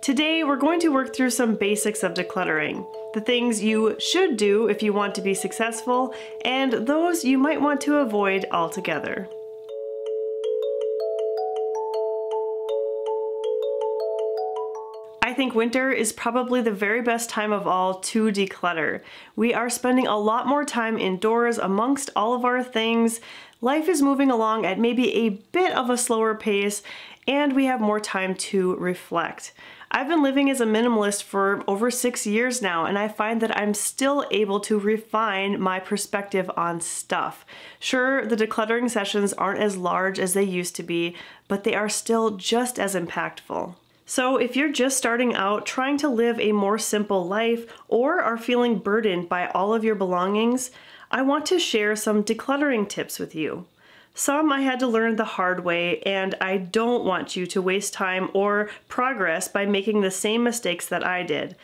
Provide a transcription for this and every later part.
Today, we're going to work through some basics of decluttering, the things you should do if you want to be successful, and those you might want to avoid altogether. I think winter is probably the very best time of all to declutter. We are spending a lot more time indoors amongst all of our things. Life is moving along at maybe a bit of a slower pace, and we have more time to reflect. I've been living as a minimalist for over 6 years now, and I find that I'm still able to refine my perspective on stuff. Sure, the decluttering sessions aren't as large as they used to be, but they are still just as impactful. So if you're just starting out trying to live a more simple life or are feeling burdened by all of your belongings, I want to share some decluttering tips with you. Some I had to learn the hard way, and I don't want you to waste time or progress by making the same mistakes that I did.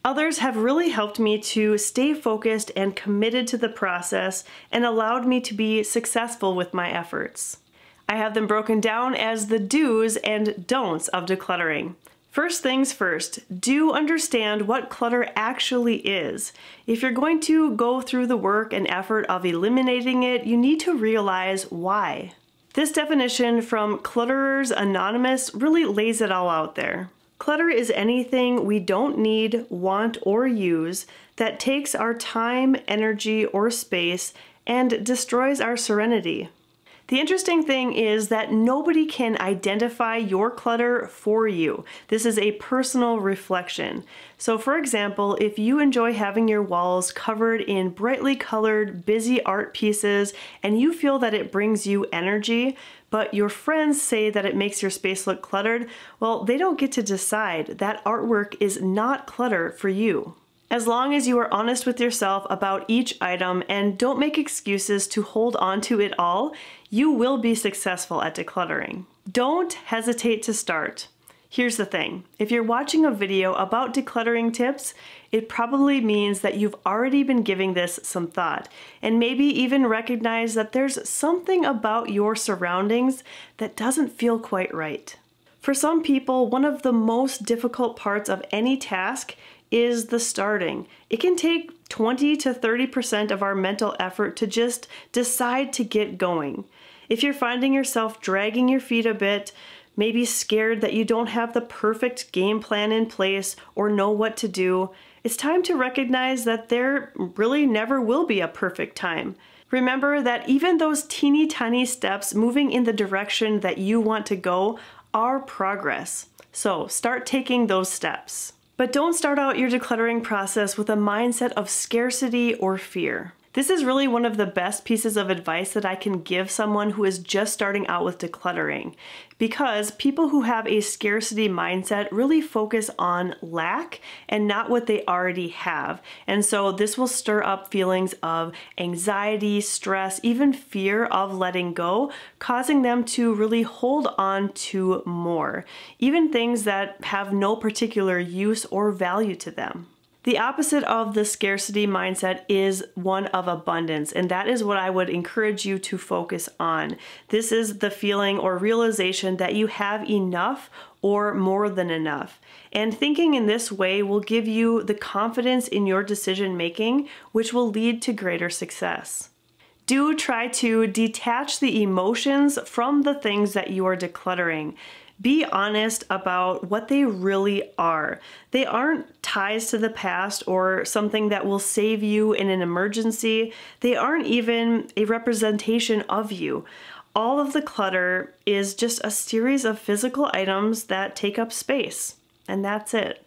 Others have really helped me to stay focused and committed to the process and allowed me to be successful with my efforts. I have them broken down as the do's and don'ts of decluttering. First things first, do understand what clutter actually is. If you're going to go through the work and effort of eliminating it, you need to realize why. This definition from Clutterers Anonymous really lays it all out there. Clutter is anything we don't need, want, or use that takes our time, energy, or space and destroys our serenity. The interesting thing is that nobody can identify your clutter for you. This is a personal reflection. So for example, if you enjoy having your walls covered in brightly colored, busy art pieces, and you feel that it brings you energy, but your friends say that it makes your space look cluttered, well, they don't get to decide. That artwork is not clutter for you. As long as you are honest with yourself about each item and don't make excuses to hold on to it all, you will be successful at decluttering. Don't hesitate to start. Here's the thing, if you're watching a video about decluttering tips, it probably means that you've already been giving this some thought, and maybe even recognize that there's something about your surroundings that doesn't feel quite right. For some people, one of the most difficult parts of any task is the starting. It can take 20 to 30% of our mental effort to just decide to get going. If you're finding yourself dragging your feet a bit, maybe scared that you don't have the perfect game plan in place or know what to do, it's time to recognize that there really never will be a perfect time. Remember that even those teeny tiny steps moving in the direction that you want to go are progress. So start taking those steps. But don't start out your decluttering process with a mindset of scarcity or fear. This is really one of the best pieces of advice that I can give someone who is just starting out with decluttering, because people who have a scarcity mindset really focus on lack and not what they already have. And so this will stir up feelings of anxiety, stress, even fear of letting go, causing them to really hold on to more, even things that have no particular use or value to them. The opposite of the scarcity mindset is one of abundance, and that is what I would encourage you to focus on. This is the feeling or realization that you have enough or more than enough. And thinking in this way will give you the confidence in your decision making, which will lead to greater success. Do try to detach the emotions from the things that you are decluttering. Be honest about what they really are. They aren't ties to the past or something that will save you in an emergency. They aren't even a representation of you. All of the clutter is just a series of physical items that take up space, and that's it.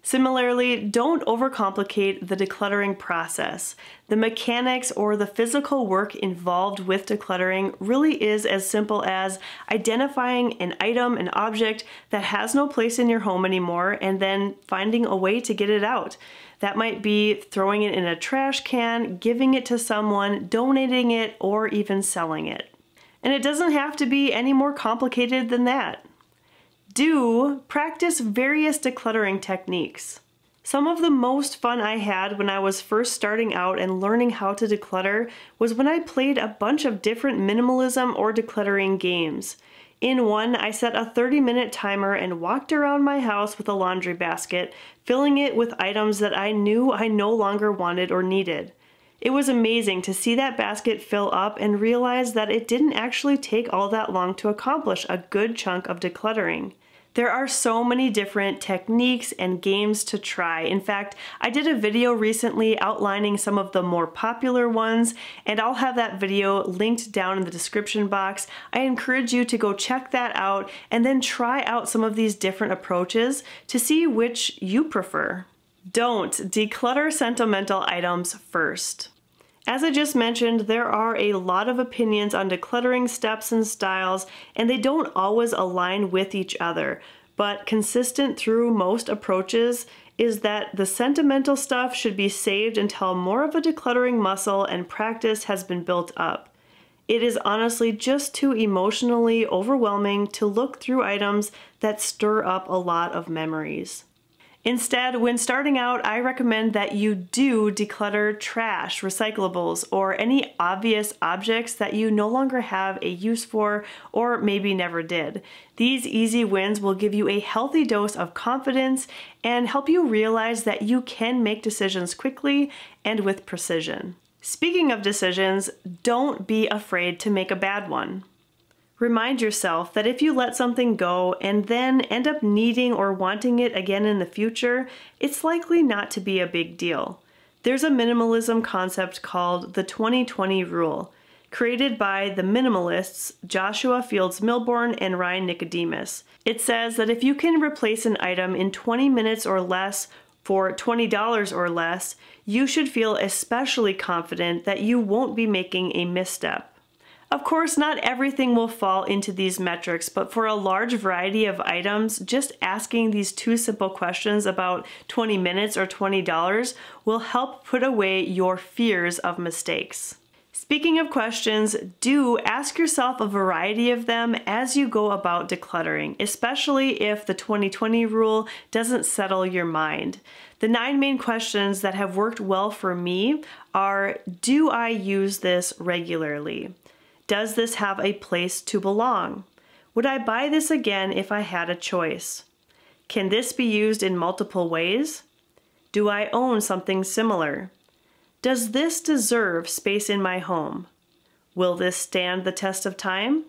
Similarly, don't overcomplicate the decluttering process. The mechanics or the physical work involved with decluttering really is as simple as identifying an item, an object that has no place in your home anymore, and then finding a way to get it out. That might be throwing it in a trash can, giving it to someone, donating it, or even selling it. And it doesn't have to be any more complicated than that. Do practice various decluttering techniques. Some of the most fun I had when I was first starting out and learning how to declutter was when I played a bunch of different minimalism or decluttering games. In one, I set a 30-minute timer and walked around my house with a laundry basket, filling it with items that I knew I no longer wanted or needed. It was amazing to see that basket fill up and realize that it didn't actually take all that long to accomplish a good chunk of decluttering. There are so many different techniques and games to try. In fact, I did a video recently outlining some of the more popular ones, and I'll have that video linked down in the description box. I encourage you to go check that out and then try out some of these different approaches to see which you prefer. Don't declutter sentimental items first. As I just mentioned, there are a lot of opinions on decluttering steps and styles, and they don't always align with each other. But consistent through most approaches is that the sentimental stuff should be saved until more of a decluttering muscle and practice has been built up. It is honestly just too emotionally overwhelming to look through items that stir up a lot of memories. Instead, when starting out, I recommend that you do declutter trash, recyclables, or any obvious objects that you no longer have a use for or maybe never did. These easy wins will give you a healthy dose of confidence and help you realize that you can make decisions quickly and with precision. Speaking of decisions, don't be afraid to make a bad one. Remind yourself that if you let something go and then end up needing or wanting it again in the future, it's likely not to be a big deal. There's a minimalism concept called the 2020 rule, created by the minimalists Joshua Fields Milburn and Ryan Nicodemus. It says that if you can replace an item in 20 minutes or less for $20 or less, you should feel especially confident that you won't be making a misstep. Of course, not everything will fall into these metrics, but for a large variety of items, just asking these two simple questions about 20 minutes or $20 will help put away your fears of mistakes. Speaking of questions, do ask yourself a variety of them as you go about decluttering, especially if the 2020 rule doesn't settle your mind. The 9 main questions that have worked well for me are: do I use this regularly? Does this have a place to belong? Would I buy this again if I had a choice? Can this be used in multiple ways? Do I own something similar? Does this deserve space in my home? Will this stand the test of time?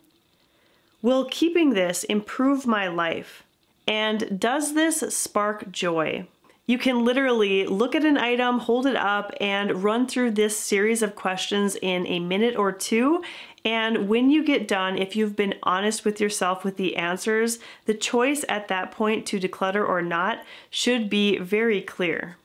Will keeping this improve my life? And does this spark joy? You can literally look at an item, hold it up, and run through this series of questions in a minute or two. And when you get done, if you've been honest with yourself with the answers, the choice at that point to declutter or not should be very clear.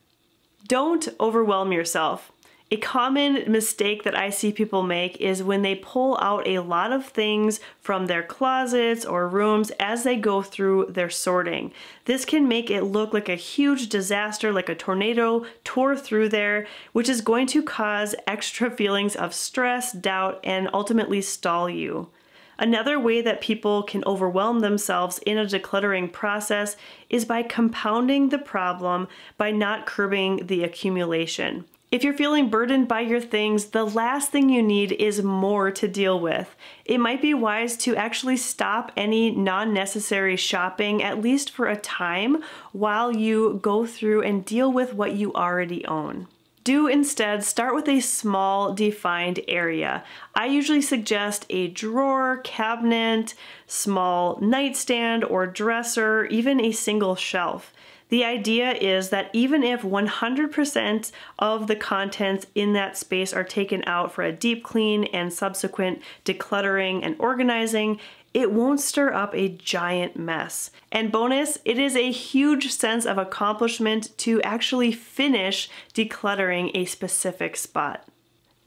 Don't overwhelm yourself. A common mistake that I see people make is when they pull out a lot of things from their closets or rooms as they go through their sorting. This can make it look like a huge disaster, like a tornado tore through there, which is going to cause extra feelings of stress, doubt, and ultimately stall you. Another way that people can overwhelm themselves in a decluttering process is by compounding the problem by not curbing the accumulation. If you're feeling burdened by your things, the last thing you need is more to deal with. It might be wise to actually stop any non-necessary shopping, at least for a time, while you go through and deal with what you already own. Do instead start with a small defined area. I usually suggest a drawer, cabinet, small nightstand or dresser, even a single shelf. The idea is that even if 100% of the contents in that space are taken out for a deep clean and subsequent decluttering and organizing, it won't stir up a giant mess. And bonus, it is a huge sense of accomplishment to actually finish decluttering a specific spot.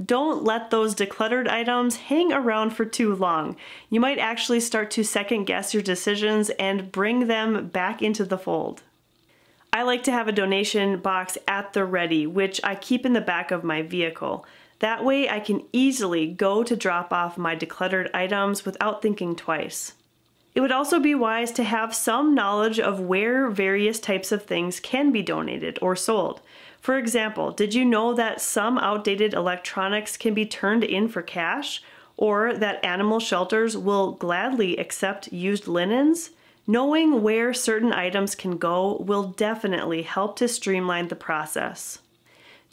Don't let those decluttered items hang around for too long. You might actually start to second guess your decisions and bring them back into the fold. I like to have a donation box at the ready, which I keep in the back of my vehicle. That way I can easily go to drop off my decluttered items without thinking twice. It would also be wise to have some knowledge of where various types of things can be donated or sold. For example, did you know that some outdated electronics can be turned in for cash? or that animal shelters will gladly accept used linens, knowing where certain items can go will definitely help to streamline the process.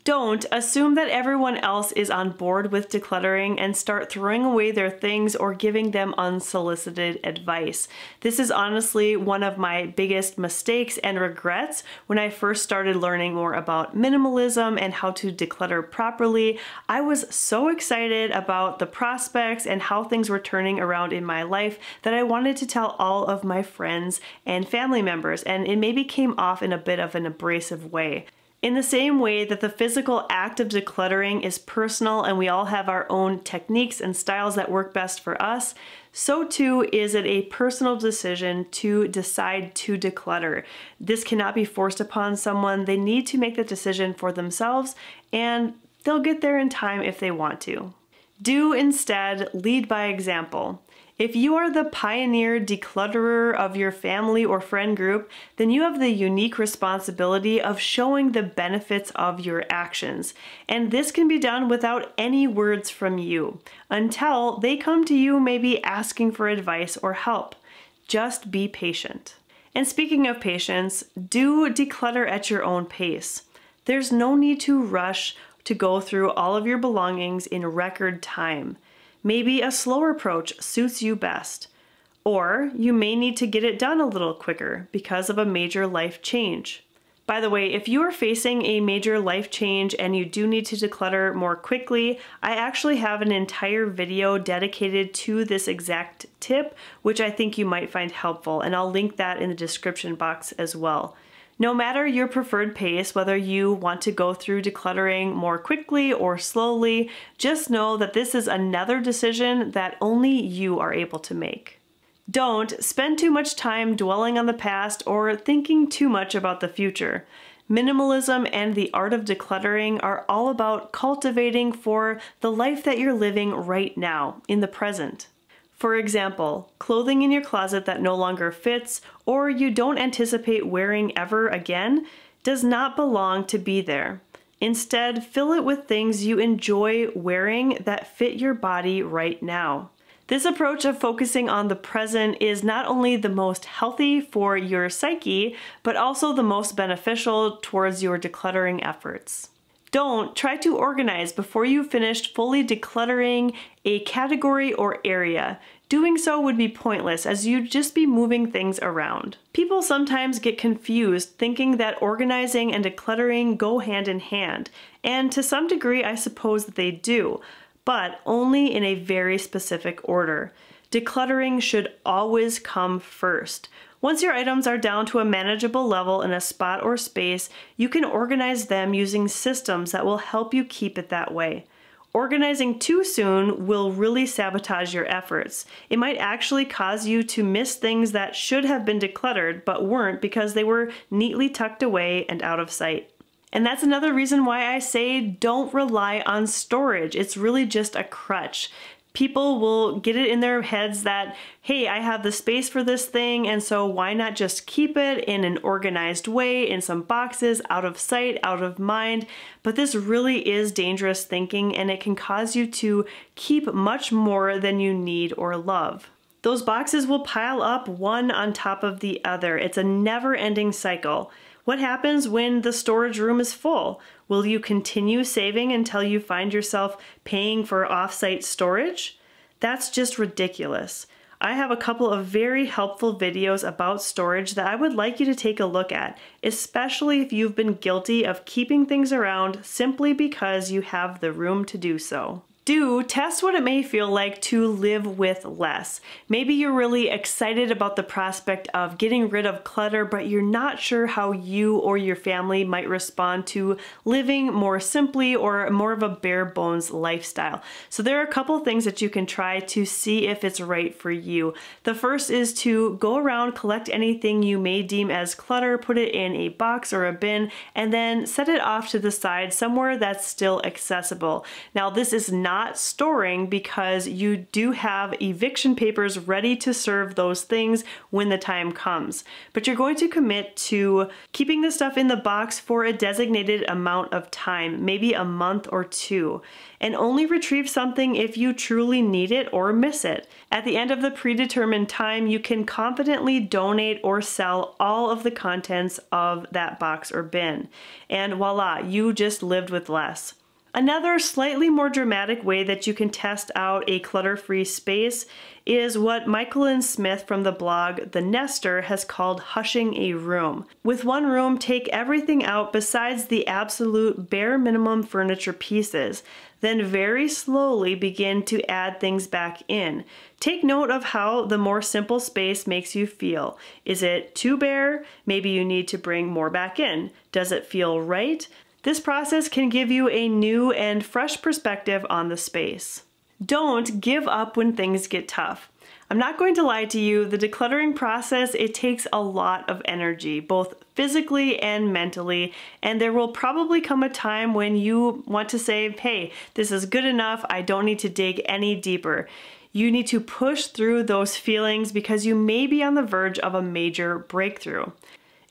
Don't assume that everyone else is on board with decluttering and start throwing away their things or giving them unsolicited advice. This is honestly one of my biggest mistakes and regrets when I first started learning more about minimalism and how to declutter properly. I was so excited about the prospects and how things were turning around in my life that I wanted to tell all of my friends and family members, and it maybe came off in a bit of an abrasive way. In the same way that the physical act of decluttering is personal and we all have our own techniques and styles that work best for us, so too is it a personal decision to decide to declutter. This cannot be forced upon someone. They need to make the decision for themselves, and they'll get there in time if they want to. Do instead lead by example. If you are the pioneer declutterer of your family or friend group, then you have the unique responsibility of showing the benefits of your actions. And this can be done without any words from you, until they come to you maybe asking for advice or help. Just be patient. And speaking of patience, do declutter at your own pace. There's no need to rush to go through all of your belongings in record time. Maybe a slower approach suits you best. Or you may need to get it done a little quicker because of a major life change. By the way, if you are facing a major life change and you do need to declutter more quickly, I actually have an entire video dedicated to this exact tip, which I think you might find helpful, and I'll link that in the description box as well. No matter your preferred pace, whether you want to go through decluttering more quickly or slowly, just know that this is another decision that only you are able to make. Don't spend too much time dwelling on the past or thinking too much about the future. Minimalism and the art of decluttering are all about cultivating for the life that you're living right now, in the present. For example, clothing in your closet that no longer fits or you don't anticipate wearing ever again does not belong to be there. Instead, fill it with things you enjoy wearing that fit your body right now. This approach of focusing on the present is not only the most healthy for your psyche, but also the most beneficial towards your decluttering efforts. Don't try to organize before you've finished fully decluttering a category or area. Doing so would be pointless, as you'd just be moving things around. People sometimes get confused thinking that organizing and decluttering go hand in hand, and to some degree I suppose that they do, but only in a very specific order. Decluttering should always come first. Once your items are down to a manageable level in a spot or space, you can organize them using systems that will help you keep it that way. Organizing too soon will really sabotage your efforts. It might actually cause you to miss things that should have been decluttered but weren't because they were neatly tucked away and out of sight. And that's another reason why I say don't rely on storage. It's really just a crutch. People will get it in their heads that, hey, I have the space for this thing, and so why not just keep it in an organized way, in some boxes, out of sight, out of mind. But this really is dangerous thinking, and it can cause you to keep much more than you need or love. Those boxes will pile up one on top of the other. It's a never-ending cycle. What happens when the storage room is full? Will you continue saving until you find yourself paying for off-site storage? That's just ridiculous. I have a couple of very helpful videos about storage that I would like you to take a look at, especially if you've been guilty of keeping things around simply because you have the room to do so. Do test what it may feel like to live with less. Maybe you're really excited about the prospect of getting rid of clutter, but you're not sure how you or your family might respond to living more simply or more of a bare bones lifestyle. So there are a couple things that you can try to see if it's right for you. The first is to go around, collect anything you may deem as clutter, put it in a box or a bin, and then set it off to the side somewhere that's still accessible. Now, this is not not storing because you do have eviction papers ready to serve those things when the time comes. But you're going to commit to keeping the stuff in the box for a designated amount of time, maybe a month or two, and only retrieve something if you truly need it or miss it. At the end of the predetermined time, you can confidently donate or sell all of the contents of that box or bin. And voila, you just lived with less. Another slightly more dramatic way that you can test out a clutter-free space is what Michael Smith from the blog The Nester has called hushing a room. With one room, take everything out besides the absolute bare minimum furniture pieces. Then very slowly begin to add things back in. Take note of how the more simple space makes you feel. Is it too bare? Maybe you need to bring more back in. Does it feel right? This process can give you a new and fresh perspective on the space. Don't give up when things get tough. I'm not going to lie to you, the decluttering process, it takes a lot of energy, both physically and mentally, and there will probably come a time when you want to say, hey, this is good enough, I don't need to dig any deeper. You need to push through those feelings because you may be on the verge of a major breakthrough.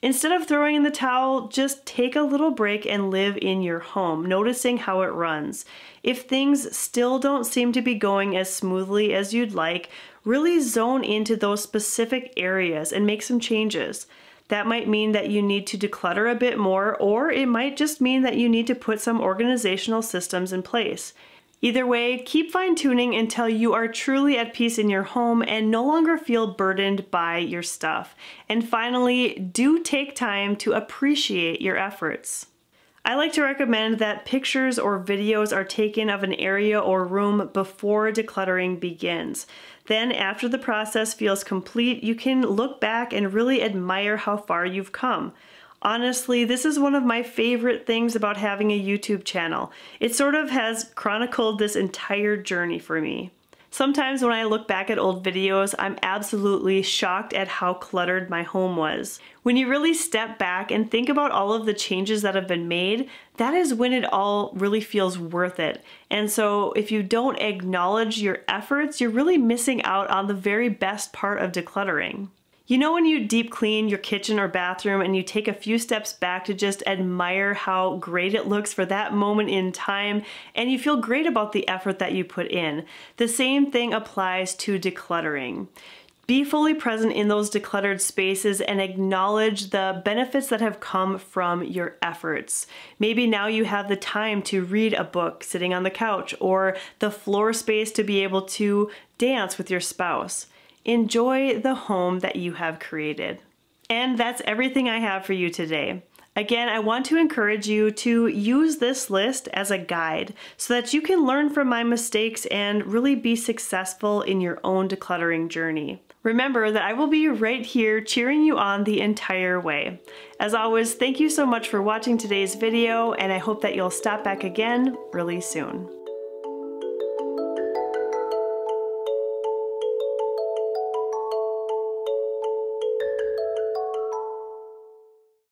Instead of throwing in the towel, just take a little break and live in your home, noticing how it runs. If things still don't seem to be going as smoothly as you'd like, really zone into those specific areas and make some changes. That might mean that you need to declutter a bit more, or it might just mean that you need to put some organizational systems in place. Either way, keep fine-tuning until you are truly at peace in your home and no longer feel burdened by your stuff. And finally, do take time to appreciate your efforts. I like to recommend that pictures or videos are taken of an area or room before decluttering begins. Then, after the process feels complete, you can look back and really admire how far you've come. Honestly, this is one of my favorite things about having a YouTube channel. It sort of has chronicled this entire journey for me. Sometimes when I look back at old videos, I'm absolutely shocked at how cluttered my home was. When you really step back and think about all of the changes that have been made, that is when it all really feels worth it. And so if you don't acknowledge your efforts, you're really missing out on the very best part of decluttering. You know when you deep clean your kitchen or bathroom and you take a few steps back to just admire how great it looks for that moment in time, and you feel great about the effort that you put in? The same thing applies to decluttering. Be fully present in those decluttered spaces and acknowledge the benefits that have come from your efforts. Maybe now you have the time to read a book sitting on the couch, or the floor space to be able to dance with your spouse. Enjoy the home that you have created. And that's everything I have for you today. Again, I want to encourage you to use this list as a guide so that you can learn from my mistakes and really be successful in your own decluttering journey. Remember that I will be right here cheering you on the entire way. As always, thank you so much for watching today's video, and I hope that you'll stop back again really soon.